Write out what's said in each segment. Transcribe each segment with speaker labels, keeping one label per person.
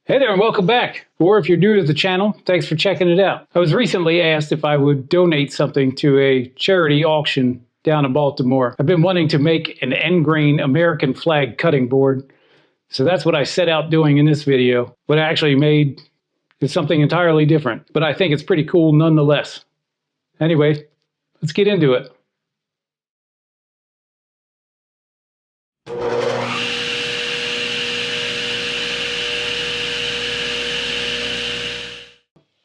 Speaker 1: Hey there and welcome back. Or if you're new to the channel, thanks for checking it out. I was recently asked if I would donate something to a charity auction down in Baltimore. I've been wanting to make an end grain American flag cutting board, so that's what I set out doing in this video. What I actually made is something entirely different, but I think it's pretty cool nonetheless. Anyway, let's get into it.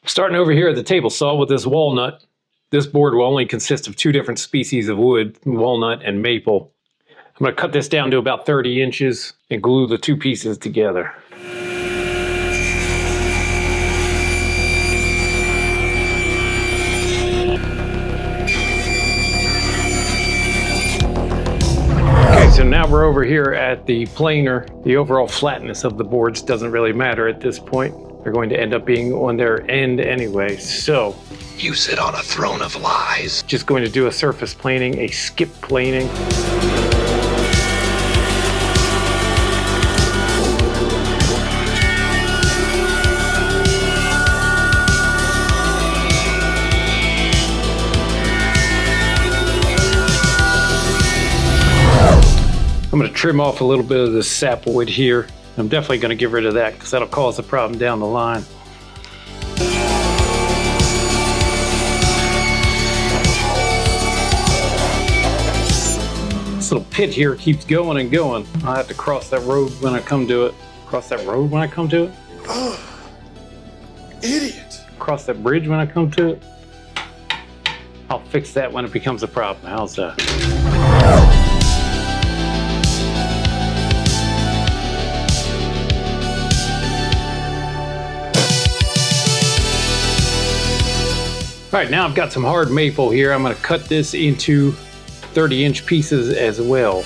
Speaker 1: Starting over here at the table saw with this walnut. This board will only consist of two different species of wood, walnut and maple. I'm going to cut this down to about 30 inches and glue the two pieces together. Okay, so now we're over here at the planer. The overall flatness of the boards doesn't really matter at this point. They're going to end up being on their end anyway, so
Speaker 2: you sit on a throne of lies.
Speaker 1: Just going to do a surface planing, a skip planing. I'm going to trim off a little bit of this sapwood here. I'm definitely going to get rid of that because that'll cause a problem down the line. This little pit here keeps going and going. I'll have to cross that road when I come to it. Cross that road when I come to it?
Speaker 2: Oh, idiot.
Speaker 1: Cross that bridge when I come to it? I'll fix that when it becomes a problem. How's that? All right, now I've got some hard maple here. I'm going to cut this into 30-inch pieces as well.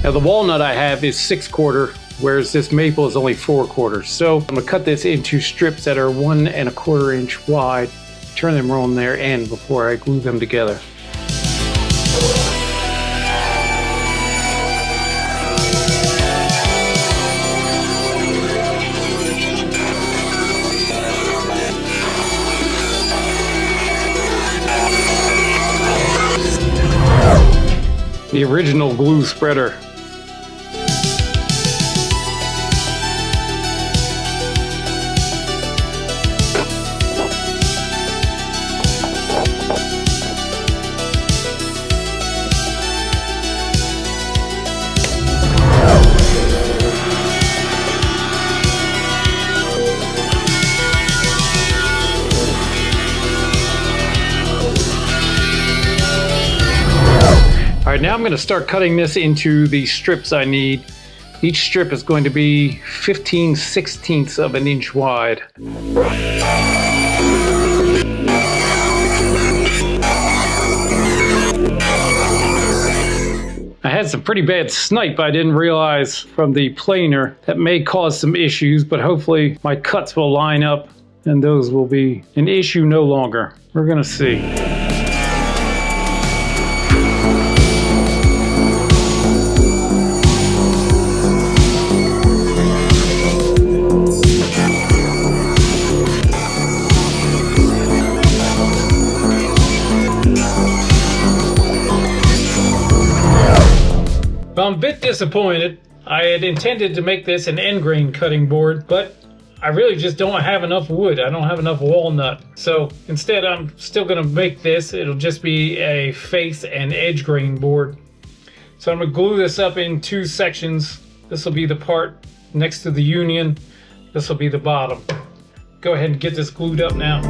Speaker 1: Now the walnut I have is 6/4. Whereas this maple is only 4/4. So I'm gonna cut this into strips that are 1 1/4 inch wide, turn them on their end before I glue them together. The original glue spreader. All right, now I'm going to start cutting this into the strips I need. Each strip is going to be 15/16 of an inch wide. I had some pretty bad snipe I didn't realize from the planer. That may cause some issues, but hopefully my cuts will line up and those will be an issue no longer. We're going to see. I'm a bit disappointed. I had intended to make this an end grain cutting board, but I really just don't have enough wood. I don't have enough walnut. So instead, I'm still going to make this. It'll just be a face and edge grain board. So I'm going to glue this up in two sections. This will be the part next to the union. This will be the bottom. Go ahead and get this glued up now.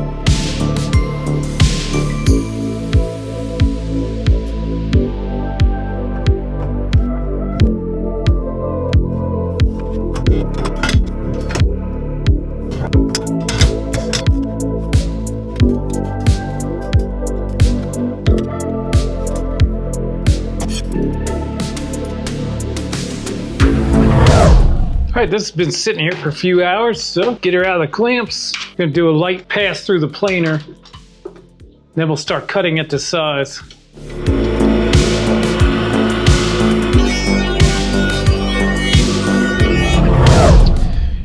Speaker 1: right, this has been sitting here for a few hours, so get her out of the clamps. Gonna do a light pass through the planer. Then we'll start cutting it to size.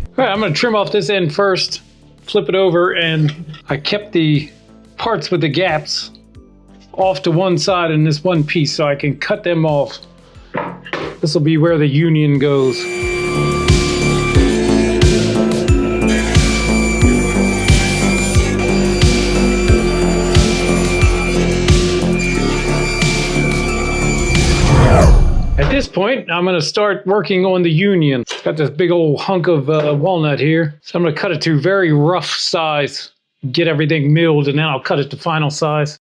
Speaker 1: All right, I'm gonna trim off this end first, flip it over, and I kept the parts with the gaps off to one side in this one piece so I can cut them off. This will be where the union goes. At this point, I'm going to start working on the union. Got this big old hunk of walnut here, so I'm going to cut it to very rough size, get everything milled, and then I'll cut it to final size.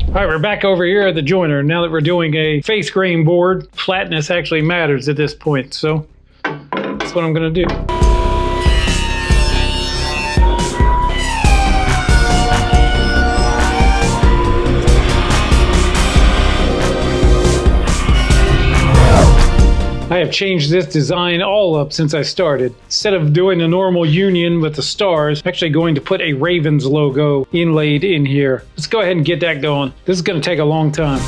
Speaker 1: All right, we're back over here at the joiner. Now that we're doing a face grain board, flatness actually matters at this point, so that's what I'm going to do. I have changed this design all up since I started. Instead of doing the normal union with the stars, I'm actually going to put a Ravens logo inlaid in here. Let's go ahead and get that going. This is going to take a long time.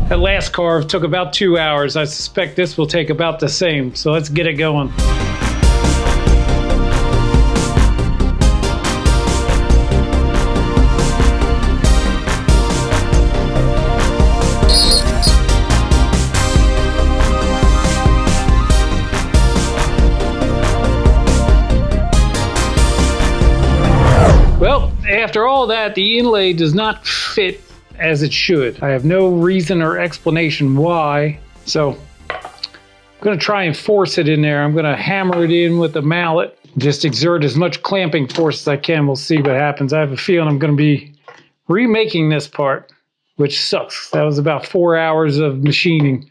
Speaker 1: That last carve took about 2 hours. I suspect this will take about the same, so let's get it going. Well, after all that, the inlay does not fit as it should. I have no reason or explanation why, so I'm going to try and force it in there. I'm going to hammer it in with a mallet, just exert as much clamping force as I can. We'll see what happens. I have a feeling I'm going to be remaking this part, which sucks. That was about 4 hours of machining.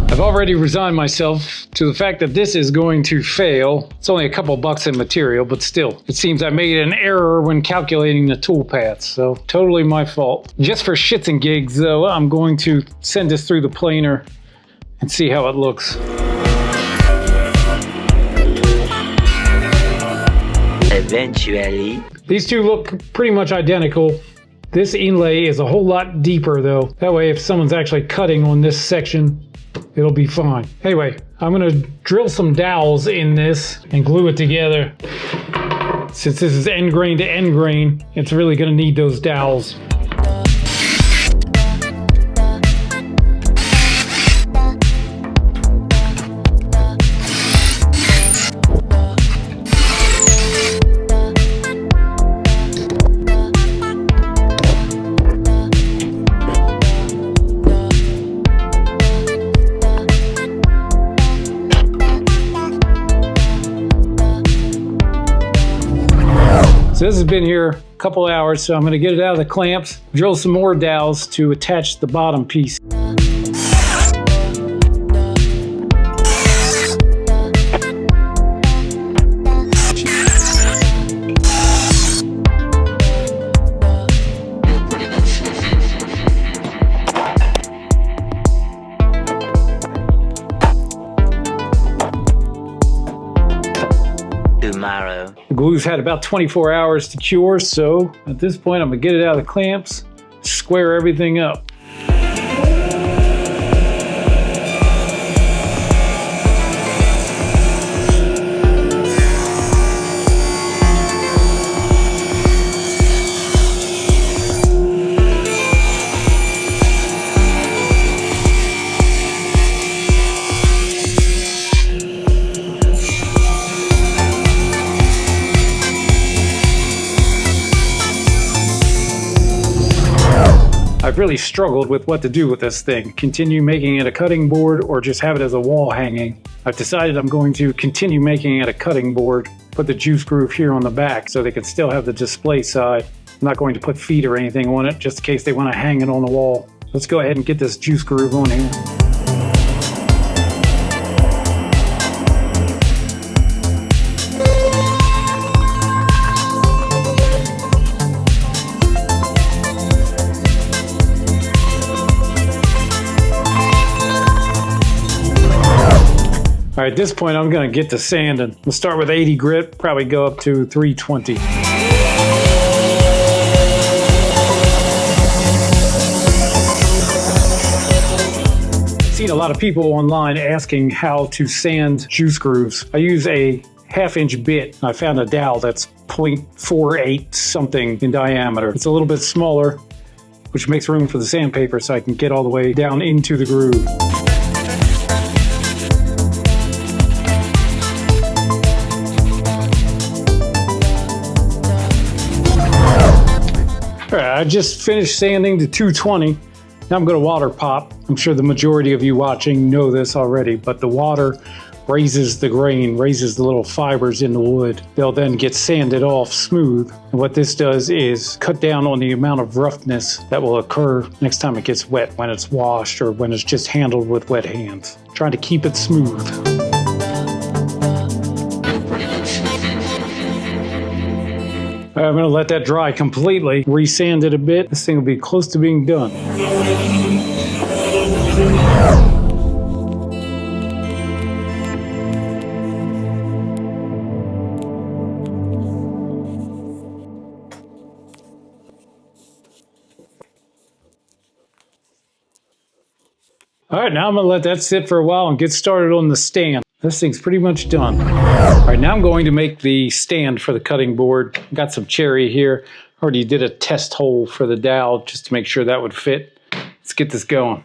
Speaker 1: I've already resigned myself to the fact that this is going to fail. It's only a couple bucks in material, but still, it seems I made an error when calculating the tool paths, so totally my fault. Just for shits and gigs, though, I'm going to send this through the planer and see how it looks.
Speaker 3: Eventually.
Speaker 1: These two look pretty much identical. This inlay is a whole lot deeper, though. That way, if someone's actually cutting on this section, it'll be fine. Anyway, I'm gonna drill some dowels in this and glue it together. Since this is end grain to end grain, it's really gonna need those dowels. So this has been here a couple hours, so I'm going to get it out of the clamps, drill some more dowels to attach the bottom piece.
Speaker 3: Tomorrow.
Speaker 1: The glue's had about 24 hours to cure, so at this point I'm gonna get it out of the clamps, square everything up. I've really struggled with what to do with this thing. Continue making it a cutting board or just have it as a wall hanging. I've decided I'm going to continue making it a cutting board. Put the juice groove here on the back so they can still have the display side. I'm not going to put feet or anything on it just in case they want to hang it on the wall. Let's go ahead and get this juice groove on here. All right, at this point, I'm gonna get to sanding. We'll start with 80 grit, probably go up to 320. I've seen a lot of people online asking how to sand juice grooves. I use a 1/2-inch bit. I found a dowel that's 0.48 something in diameter. It's a little bit smaller, which makes room for the sandpaper so I can get all the way down into the groove. I just finished sanding to 220. Now I'm going to water pop. I'm sure the majority of you watching know this already, but the water raises the grain, raises the little fibers in the wood. They'll then get sanded off smooth. And what this does is cut down on the amount of roughness that will occur next time it gets wet, when it's washed or when it's just handled with wet hands. Trying to keep it smooth. I'm going to let that dry completely, resand it a bit. This thing will be close to being done. All right, now I'm going to let that sit for a while and get started on the stand. This thing's pretty much done. All right, now I'm going to make the stand for the cutting board. Got some cherry here. Already did a test hole for the dowel just to make sure that would fit. Let's get this going.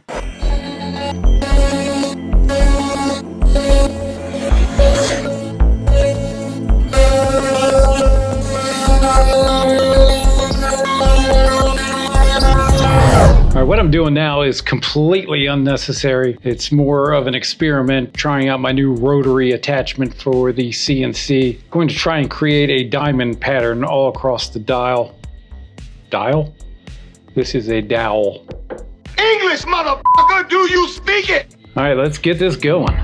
Speaker 1: All right, what I'm doing now is completely unnecessary. It's more of an experiment, trying out my new rotary attachment for the CNC. I'm going to try and create a diamond pattern all across the dial. Dial? This is a dowel.
Speaker 2: English, motherfucker, do you speak it?
Speaker 1: All right, let's get this going.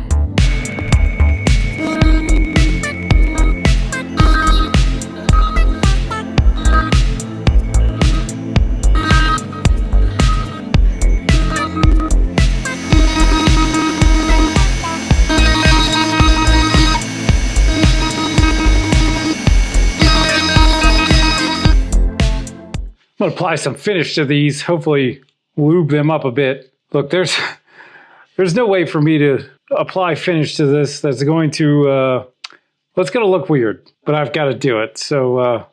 Speaker 1: I'm going to apply some finish to these, hopefully lube them up a bit. Look, there's no way for me to apply finish to this that's going to, well, it's going to look weird, but I've got to do it. So